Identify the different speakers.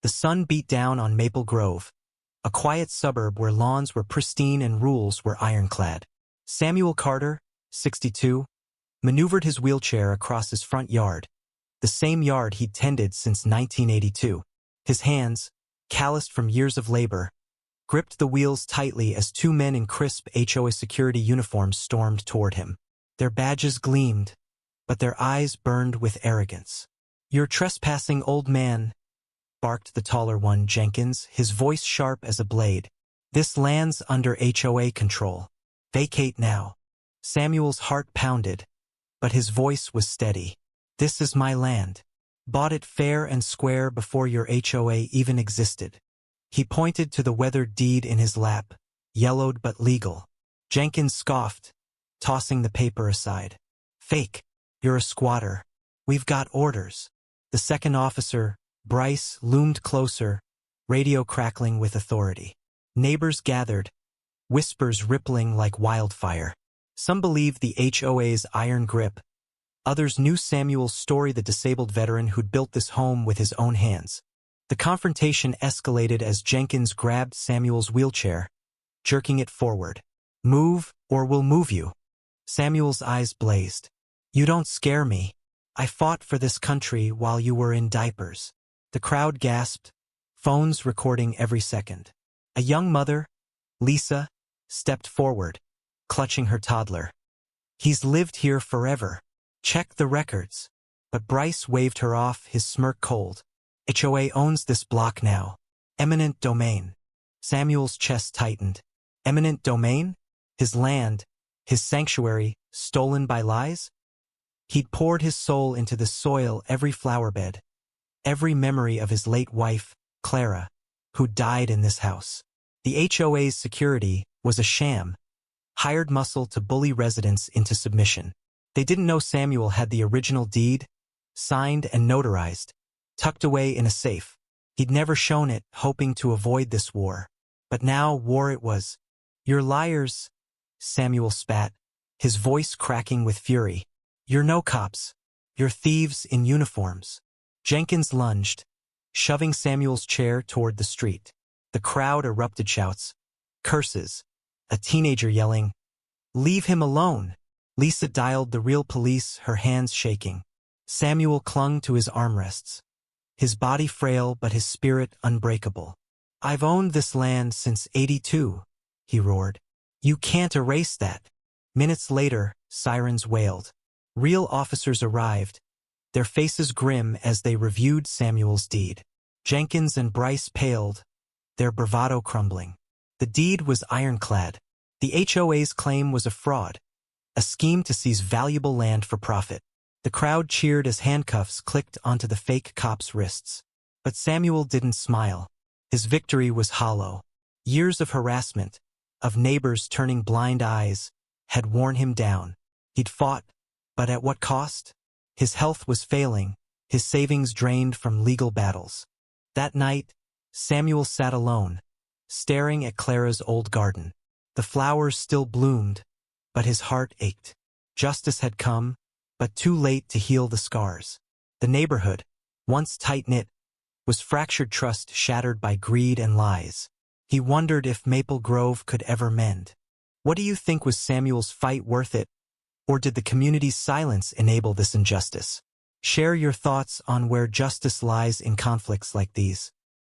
Speaker 1: The sun beat down on Maple Grove, a quiet suburb where lawns were pristine and rules were ironclad. Samuel Carter, 62, maneuvered his wheelchair across his front yard, the same yard he'd tended since 1982. His hands, calloused from years of labor, gripped the wheels tightly as two men in crisp HOA security uniforms stormed toward him. Their badges gleamed, but their eyes burned with arrogance. "You're trespassing, old man," barked the taller one, Jenkins, his voice sharp as a blade. "This land's under HOA control. Vacate now." Samuel's heart pounded, but his voice was steady. "This is my land. Bought it fair and square before your HOA even existed." He pointed to the weathered deed in his lap, yellowed but legal. Jenkins scoffed, tossing the paper aside. "Fake. You're a squatter. We've got orders." The second officer, Bryce, loomed closer, radio crackling with authority. Neighbors gathered, whispers rippling like wildfire. Some believed the HOA's iron grip. Others knew Samuel's story, the disabled veteran who'd built this home with his own hands. The confrontation escalated as Jenkins grabbed Samuel's wheelchair, jerking it forward. "Move, or we'll move you." Samuel's eyes blazed. "You don't scare me. I fought for this country while you were in diapers." The crowd gasped, phones recording every second. A young mother, Lisa, stepped forward, clutching her toddler. "He's lived here forever. Check the records." But Bryce waved her off, his smirk cold. "HOA owns this block now. Eminent domain." Samuel's chest tightened. Eminent domain? His land, his sanctuary, stolen by lies? He'd poured his soul into the soil, every flowerbed, every memory of his late wife, Clara, who died in this house. The HOA's security was a sham, hired muscle to bully residents into submission. They didn't know Samuel had the original deed, signed and notarized, tucked away in a safe. He'd never shown it, hoping to avoid this war. But now war it was. "You're liars," Samuel spat, his voice cracking with fury. "You're no cops. You're thieves in uniforms." Jenkins lunged, shoving Samuel's chair toward the street. The crowd erupted, shouts, curses, a teenager yelling, "Leave him alone." Lisa dialed the real police, her hands shaking. Samuel clung to his armrests, his body frail but his spirit unbreakable. "I've owned this land since '82, he roared. "You can't erase that." Minutes later, sirens wailed. Real officers arrived, their faces grim as they reviewed Samuel's deed. Jenkins and Bryce paled, their bravado crumbling. The deed was ironclad. The HOA's claim was a fraud, a scheme to seize valuable land for profit. The crowd cheered as handcuffs clicked onto the fake cop's wrists. But Samuel didn't smile. His victory was hollow. Years of harassment, of neighbors turning blind eyes, had worn him down. He'd fought, but at what cost? His health was failing, his savings drained from legal battles. That night, Samuel sat alone, staring at Clara's old garden. The flowers still bloomed, but his heart ached. Justice had come, but too late to heal the scars. The neighborhood, once tight-knit, was fractured, trust shattered by greed and lies. He wondered if Maple Grove could ever mend. What do you think, was Samuel's fight worth it? Or did the community's silence enable this injustice? Share your thoughts on where justice lies in conflicts like these.